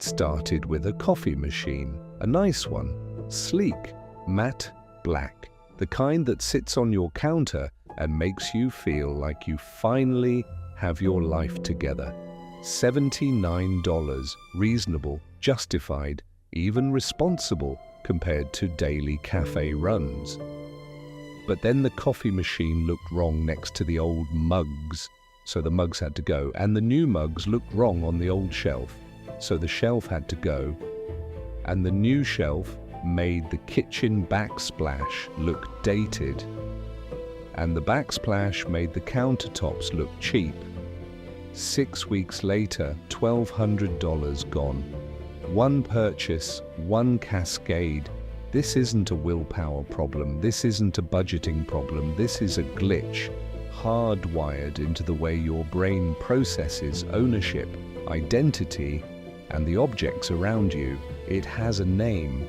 It started with a coffee machine, a nice one, sleek, matte black, the kind that sits on your counter and makes you feel like you finally have your life together. $79, reasonable, justified, even responsible compared to daily cafe runs. But then the coffee machine looked wrong next to the old mugs, so the mugs had to go, and the new mugs looked wrong on the old shelf, so the shelf had to go, and the new shelf made the kitchen backsplash look dated, and the backsplash made the countertops look cheap. 6 weeks later, $1,200 gone. One purchase, one cascade. This isn't a willpower problem, this isn't a budgeting problem, this is a glitch, hardwired into the way your brain processes ownership, identity, and the objects around you. It has a name,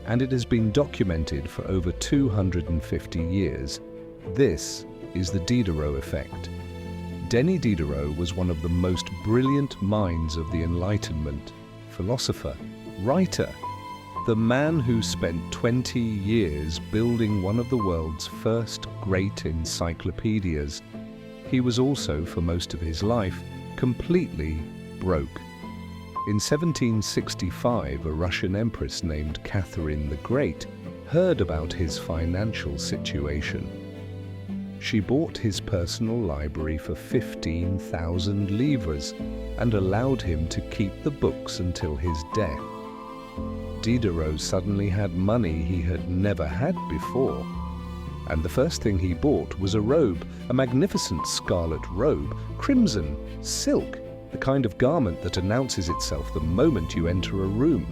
and it has been documented for over 250 years. This is the Diderot Effect. Denis Diderot was one of the most brilliant minds of the Enlightenment, philosopher, writer, the man who spent 20 years building one of the world's first great encyclopedias. He was also, for most of his life, completely broke. In 1765, a Russian empress named Catherine the Great heard about his financial situation. She bought his personal library for 15,000 livres and allowed him to keep the books until his death. Diderot suddenly had money he had never had before, and the first thing he bought was a robe, a magnificent scarlet robe, crimson, silk, the kind of garment that announces itself the moment you enter a room.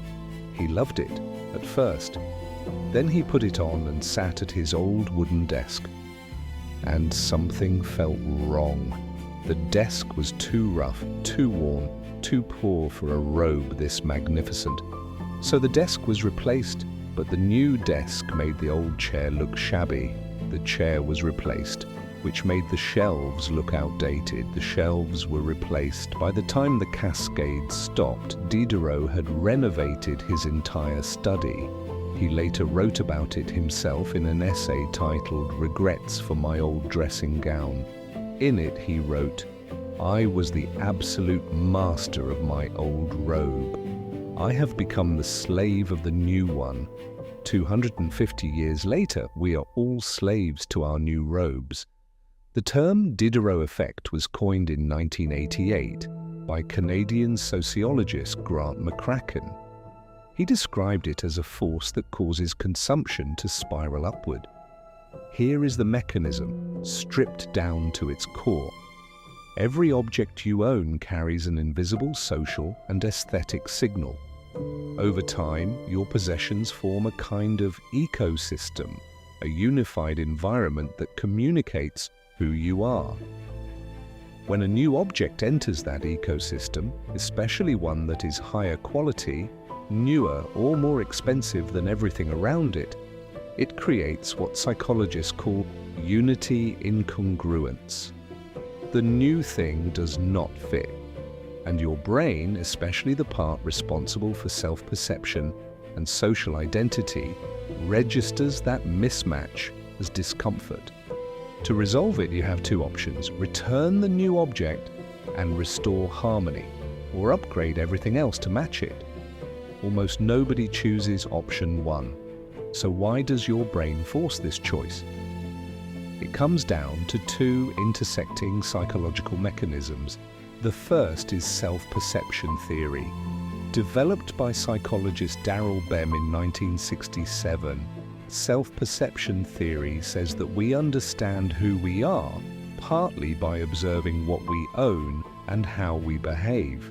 He loved it at first. Then he put it on and sat at his old wooden desk. And something felt wrong. The desk was too rough, too worn, too poor for a robe this magnificent. So the desk was replaced, but the new desk made the old chair look shabby. The chair was replaced, which made the shelves look outdated. The shelves were replaced. By the time the cascade stopped, Diderot had renovated his entire study. He later wrote about it himself in an essay titled "Regrets for My Old Dressing Gown." In it he wrote, "I was the absolute master of my old robe. I have become the slave of the new one. 250 years later, we are all slaves to our new robes." The term Diderot Effect was coined in 1988 by Canadian sociologist Grant McCracken. He described it as a force that causes consumption to spiral upward. Here is the mechanism, stripped down to its core. Every object you own carries an invisible social and aesthetic signal. Over time, your possessions form a kind of ecosystem, a unified environment that communicates who you are. When a new object enters that ecosystem, especially one that is higher quality, newer or more expensive than everything around it, it creates what psychologists call unity incongruence. The new thing does not fit, and your brain, especially the part responsible for self-perception and social identity, registers that mismatch as discomfort. To resolve it, you have two options: return the new object and restore harmony, or upgrade everything else to match it. Almost nobody chooses option one. So why does your brain force this choice? It comes down to two intersecting psychological mechanisms. The first is self-perception theory. Developed by psychologist Darrell Bem in 1967, self-perception theory says that we understand who we are partly by observing what we own and how we behave.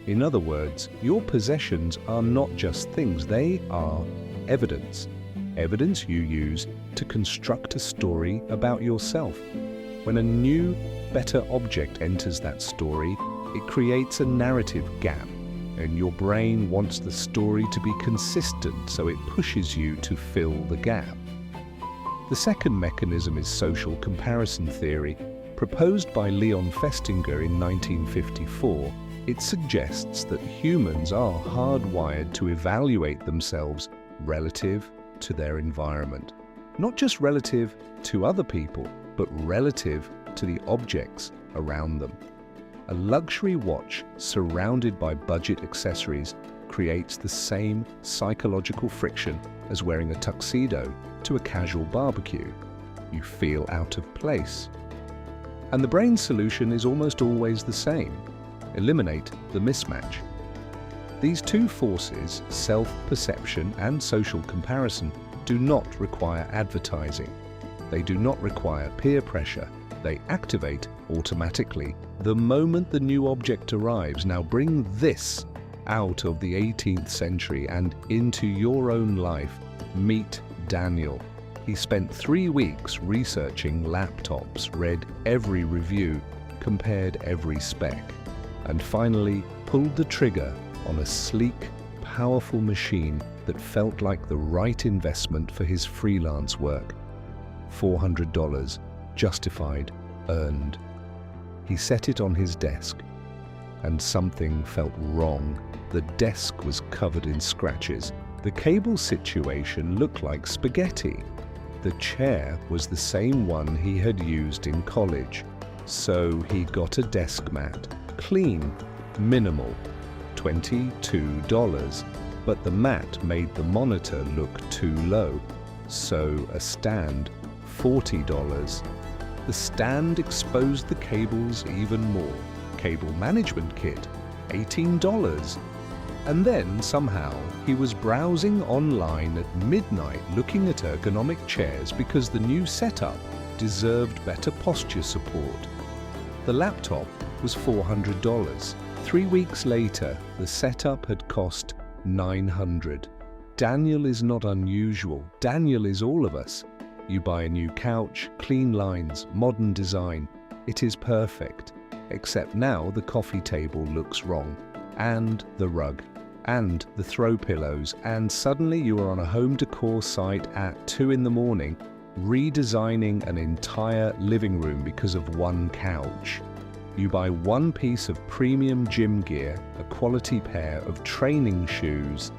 In other words, your possessions are not just things, they are evidence. Evidence you use to construct a story about yourself. When a new, better object enters that story, it creates a narrative gap, and your brain wants the story to be consistent, so it pushes you to fill the gap. The second mechanism is social comparison theory. Proposed by Leon Festinger in 1954, It suggests that humans are hardwired to evaluate themselves relative to their environment. Not just relative to other people, but relative to the objects around them. A luxury watch surrounded by budget accessories creates the same psychological friction as wearing a tuxedo to a casual barbecue. You feel out of place. And the brain's solution is almost always the same: eliminate the mismatch. These two forces, self-perception and social comparison, do not require advertising. They do not require peer pressure. They activate automatically the moment the new object arrives. Now bring this out of the 18th century and into your own life. Meet Daniel. He spent 3 weeks researching laptops, read every review, compared every spec, and finally pulled the trigger on a sleek, powerful machine that felt like the right investment for his freelance work. $400, justified, earned. He set it on his desk, and something felt wrong. The desk was covered in scratches. The cable situation looked like spaghetti. The chair was the same one he had used in college. So he got a desk mat. Clean, minimal, $22. But the mat made the monitor look too low. So a stand, $40. The stand exposed the cables even more. Cable management kit, $18. And then, somehow, he was browsing online at midnight looking at ergonomic chairs because the new setup deserved better posture support. The laptop was $400. 3 weeks later, the setup had cost $900. Daniel is not unusual. Daniel is all of us. You buy a new couch, clean lines, modern design. It is perfect. Except now the coffee table looks wrong, and the rug, and the throw pillows, and suddenly you are on a home decor site at 2 in the morning, redesigning an entire living room because of one couch. You buy one piece of premium gym gear, a quality pair of training shoes,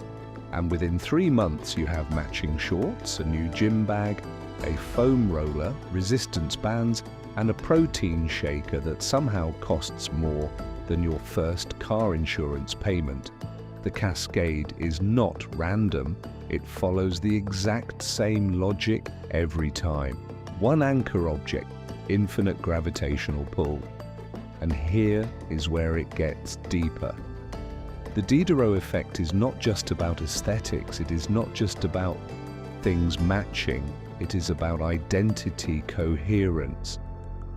and within 3 months you have matching shorts, a new gym bag, a foam roller, resistance bands, and a protein shaker that somehow costs more than your first car insurance payment. The cascade is not random. It follows the exact same logic every time. One anchor object, infinite gravitational pull. And here is where it gets deeper. The Diderot effect is not just about aesthetics. It is not just about things matching. It is about identity coherence.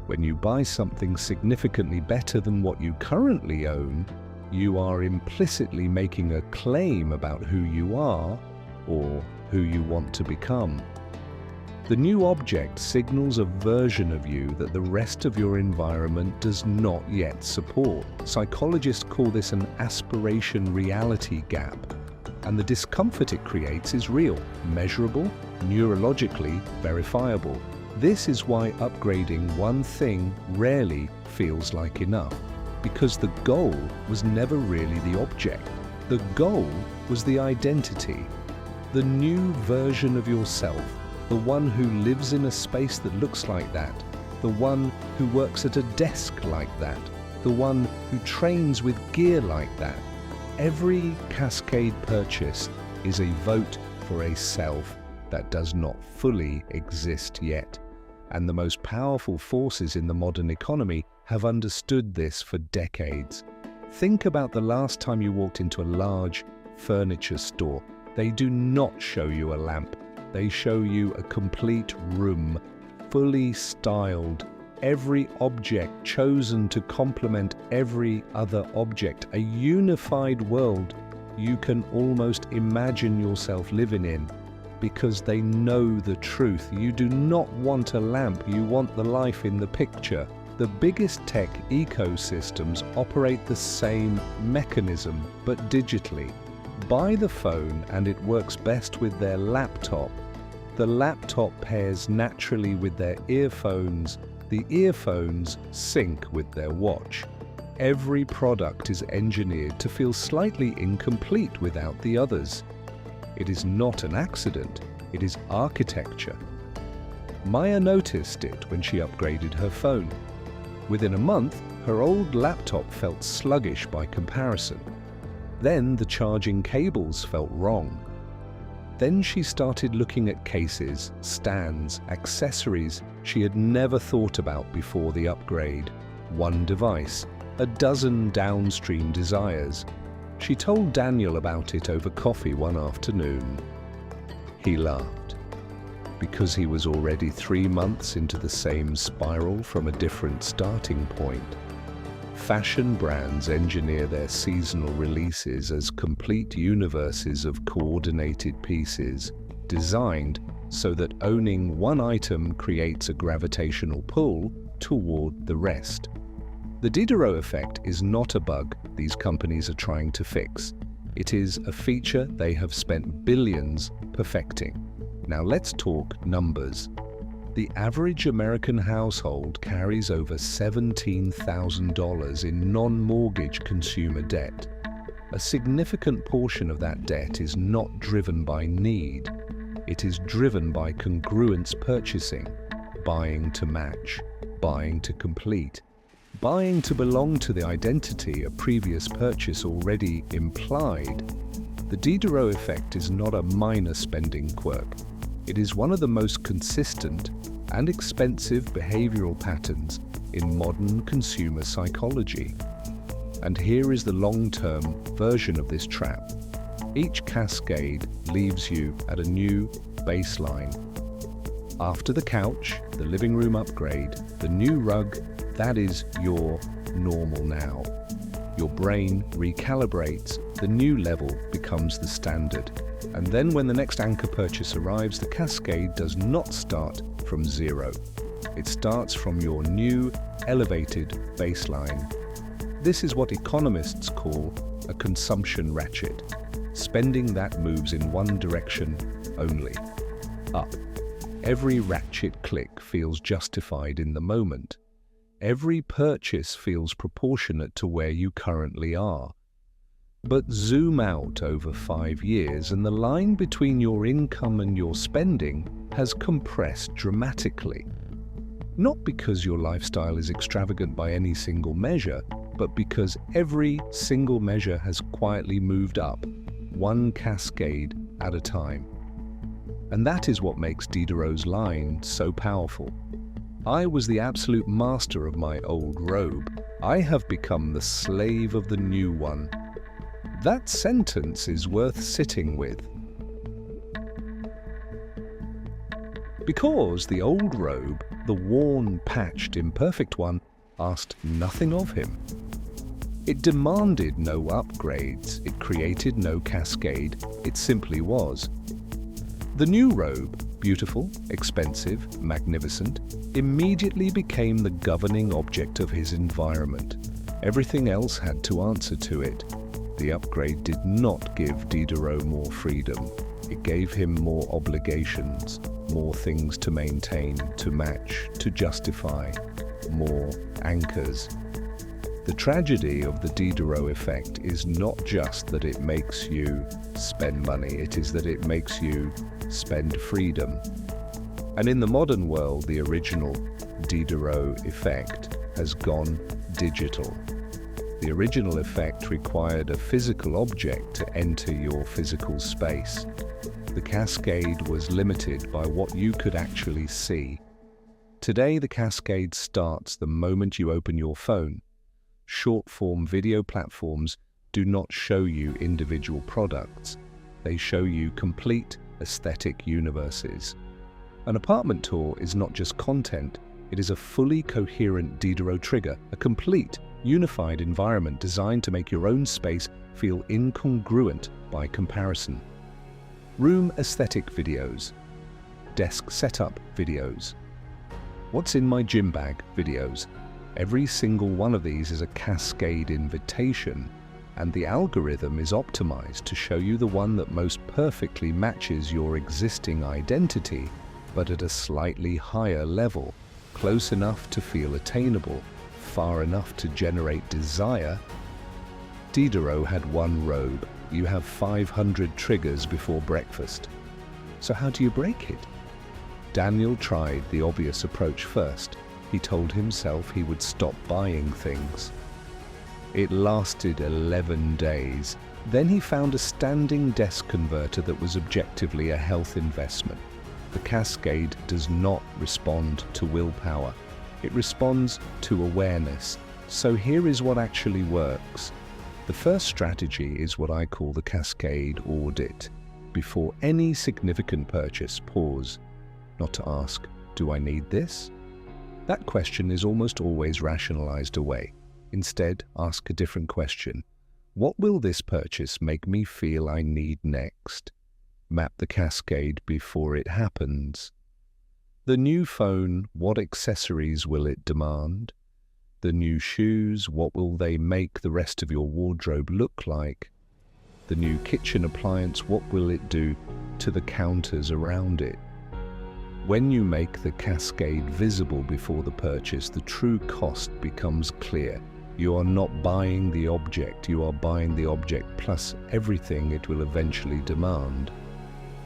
When you buy something significantly better than what you currently own, you are implicitly making a claim about who you are or who you want to become. The new object signals a version of you that the rest of your environment does not yet support. Psychologists call this an aspiration-reality gap, and the discomfort it creates is real, measurable, neurologically verifiable. This is why upgrading one thing rarely feels like enough, because the goal was never really the object. The goal was the identity, the new version of yourself, the one who lives in a space that looks like that, the one who works at a desk like that, the one who trains with gear like that. Every Cascade purchase is a vote for a self that does not fully exist yet. And the most powerful forces in the modern economy have understood this for decades. Think about the last time you walked into a large furniture store. They do not show you a lamp. They show you a complete room, fully styled, every object chosen to complement every other object, a unified world you can almost imagine yourself living in, because they know the truth. You do not want a lamp, you want the life in the picture. The biggest tech ecosystems operate the same mechanism, but digitally. Buy the phone and it works best with their laptop. The laptop pairs naturally with their earphones. The earphones sync with their watch. Every product is engineered to feel slightly incomplete without the others. It is not an accident, it is architecture. Maya noticed it when she upgraded her phone. Within a month, her old laptop felt sluggish by comparison. Then the charging cables felt wrong. Then she started looking at cases, stands, accessories she had never thought about before the upgrade. One device, a dozen downstream desires. She told Daniel about it over coffee one afternoon. He laughed, because he was already 3 months into the same spiral from a different starting point. Fashion brands engineer their seasonal releases as complete universes of coordinated pieces, designed so that owning one item creates a gravitational pull toward the rest. The Diderot effect is not a bug these companies are trying to fix. It is a feature they have spent billions perfecting. Now let's talk numbers. The average American household carries over $17,000 in non-mortgage consumer debt. A significant portion of that debt is not driven by need. It is driven by congruence purchasing, buying to match, buying to complete, buying to belong to the identity a previous purchase already implied. The Diderot effect is not a minor spending quirk. It is one of the most consistent and expensive behavioral patterns in modern consumer psychology. And here is the long-term version of this trap. Each cascade leaves you at a new baseline. After the couch, the living room upgrade, the new rug, that is your normal now. Your brain recalibrates, the new level becomes the standard. And then when the next anchor purchase arrives, the cascade does not start from zero. It starts from your new, elevated baseline. This is what economists call a consumption ratchet, spending that moves in one direction only, up. Every ratchet click feels justified in the moment. Every purchase feels proportionate to where you currently are. But zoom out over 5 years and the line between your income and your spending has compressed dramatically. Not because your lifestyle is extravagant by any single measure, but because every single measure has quietly moved up, one cascade at a time. And that is what makes Diderot's line so powerful. I was the absolute master of my old robe. I have become the slave of the new one. That sentence is worth sitting with. Because the old robe, the worn, patched, imperfect one, asked nothing of him. It demanded no upgrades, it created no cascade, it simply was. The new robe, beautiful, expensive, magnificent, immediately became the governing object of his environment. Everything else had to answer to it. The upgrade did not give Diderot more freedom. It gave him more obligations, more things to maintain, to match, to justify, more anchors. The tragedy of the Diderot effect is not just that it makes you spend money, it is that it makes you spend freedom. And in the modern world, the original Diderot effect has gone digital. The original effect required a physical object to enter your physical space. The cascade was limited by what you could actually see. Today, the cascade starts the moment you open your phone. Short-form video platforms do not show you individual products. They show you complete aesthetic universes. An apartment tour is not just content, it is a fully coherent Diderot trigger, a complete, unified environment designed to make your own space feel incongruent by comparison. Room aesthetic videos, desk setup videos, what's in my gym bag videos. Every single one of these is a cascade invitation, and the algorithm is optimized to show you the one that most perfectly matches your existing identity, but at a slightly higher level, close enough to feel attainable, far enough to generate desire. Diderot had one robe. You have 500 triggers before breakfast. So how do you break it? Daniel tried the obvious approach first. He told himself he would stop buying things. It lasted 11 days. Then he found a standing desk converter that was objectively a health investment. The Cascade does not respond to willpower. It responds to awareness. So here is what actually works. The first strategy is what I call the Cascade Audit. Before any significant purchase, pause. Not to ask, do I need this? That question is almost always rationalized away. Instead, ask a different question. What will this purchase make me feel I need next? Map the cascade before it happens. The new phone, what accessories will it demand? The new shoes, what will they make the rest of your wardrobe look like? The new kitchen appliance, what will it do to the counters around it? When you make the cascade visible before the purchase, the true cost becomes clear. You are not buying the object, you are buying the object plus everything it will eventually demand.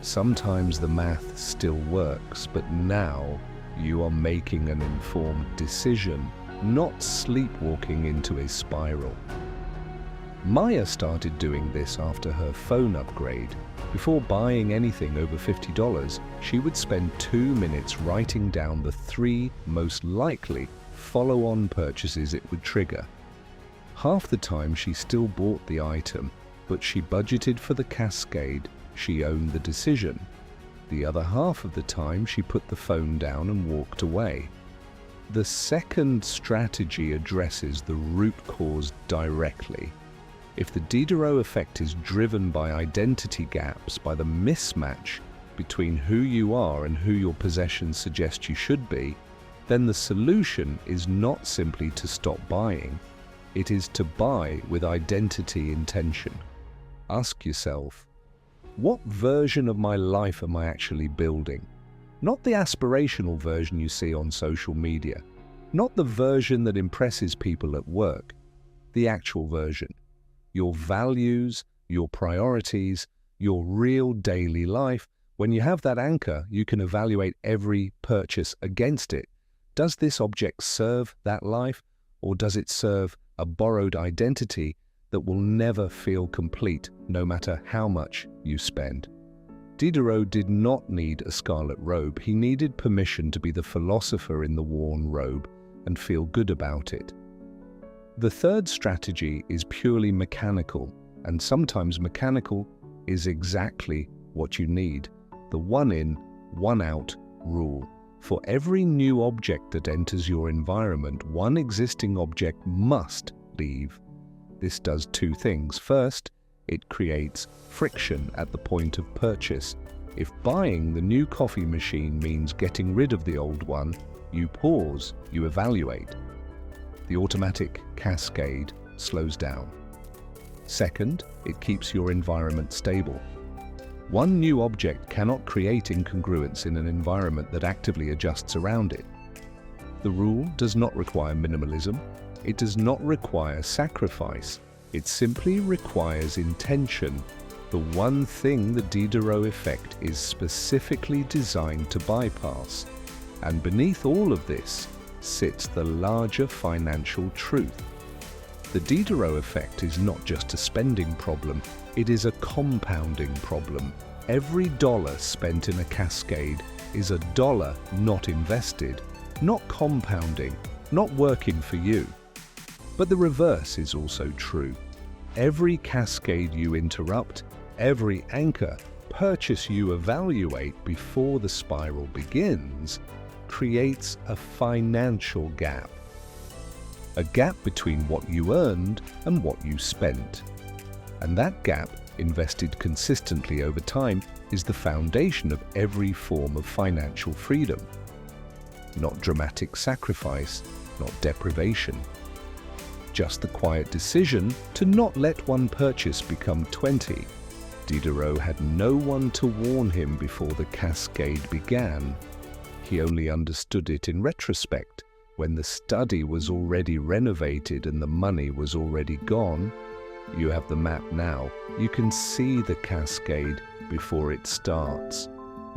Sometimes the math still works, but now you are making an informed decision, not sleepwalking into a spiral. Maya started doing this after her phone upgrade. Before buying anything over $50, she would spend 2 minutes writing down the 3 most likely follow-on purchases it would trigger. Half the time she still bought the item, but she budgeted for the cascade. She owned the decision. The other half of the time she put the phone down and walked away. The second strategy addresses the root cause directly. If the Diderot effect is driven by identity gaps, by the mismatch between who you are and who your possessions suggest you should be, then the solution is not simply to stop buying. It is to buy with identity intention. Ask yourself, what version of my life am I actually building? Not the aspirational version you see on social media, not the version that impresses people at work, the actual version. Your values, your priorities, your real daily life. When you have that anchor, you can evaluate every purchase against it. Does this object serve that life, or does it serve a borrowed identity that will never feel complete, no matter how much you spend? Diderot did not need a scarlet robe. He needed permission to be the philosopher in the worn robe and feel good about it. The third strategy is purely mechanical, and sometimes mechanical is exactly what you need. The one in, one out rule. For every new object that enters your environment, one existing object must leave. This does 2 things. First, it creates friction at the point of purchase. If buying the new coffee machine means getting rid of the old one, you pause, you evaluate. The automatic cascade slows down. Second, it keeps your environment stable. One new object cannot create incongruence in an environment that actively adjusts around it. The rule does not require minimalism. It does not require sacrifice. It simply requires intention. The one thing the Diderot effect is specifically designed to bypass. And beneath all of this sits the larger financial truth. The Diderot effect is not just a spending problem, it is a compounding problem. Every dollar spent in a cascade is a dollar not invested, not compounding, not working for you. But the reverse is also true. Every cascade you interrupt, every anchor purchase you evaluate before the spiral begins, creates a financial gap. A gap between what you earned and what you spent. And that gap, invested consistently over time, is the foundation of every form of financial freedom. Not dramatic sacrifice, not deprivation. Just the quiet decision to not let one purchase become 20. Diderot had no one to warn him before the cascade began. He only understood it in retrospect, when the study was already renovated and the money was already gone. You have the map now. You can see the cascade before it starts.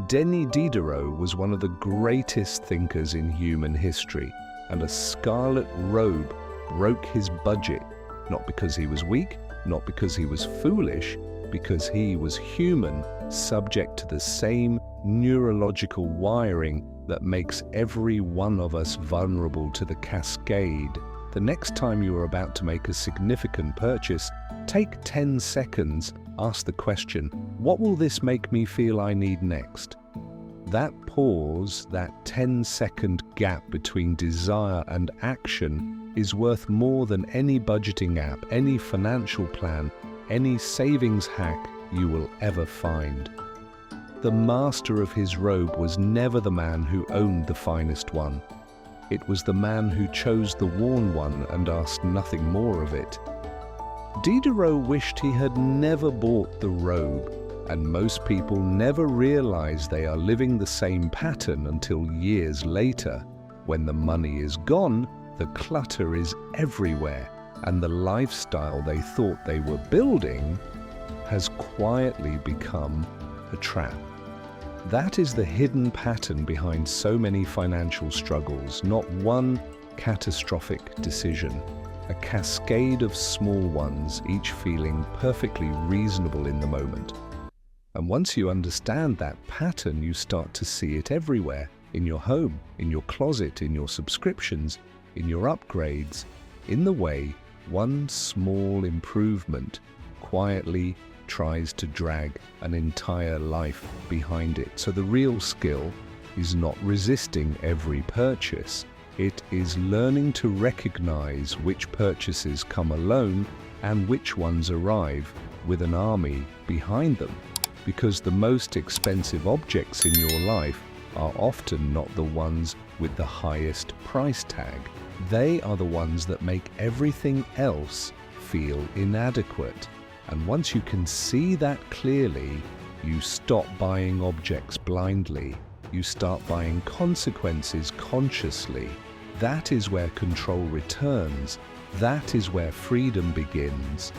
Denis Diderot was one of the greatest thinkers in human history, and a Scarlet Robe broke his budget, not because he was weak, not because he was foolish, because he was human, subject to the same neurological wiring that makes every one of us vulnerable to the cascade. The next time you are about to make a significant purchase, take 10 seconds, ask the question, what will this make me feel I need next? That pause, that 10-second gap between desire and action is worth more than any budgeting app, any financial plan, any savings hack you will ever find. The master of his robe was never the man who owned the finest one. It was the man who chose the worn one and asked nothing more of it. Diderot wished he had never bought the robe, and most people never realize they are living the same pattern until years later. When the money is gone, the clutter is everywhere, and the lifestyle they thought they were building has quietly become a trap. That is the hidden pattern behind so many financial struggles, not one catastrophic decision, a cascade of small ones, each feeling perfectly reasonable in the moment. And once you understand that pattern, you start to see it everywhere, in your home, in your closet, in your subscriptions, in your upgrades, in the way one small improvement quietly tries to drag an entire life behind it. So the real skill is not resisting every purchase. It is learning to recognize which purchases come alone and which ones arrive with an army behind them. Because the most expensive objects in your life are often not the ones with the highest price tag. They are the ones that make everything else feel inadequate. And once you can see that clearly, you stop buying objects blindly. You start buying consequences consciously. That is where control returns. That is where freedom begins.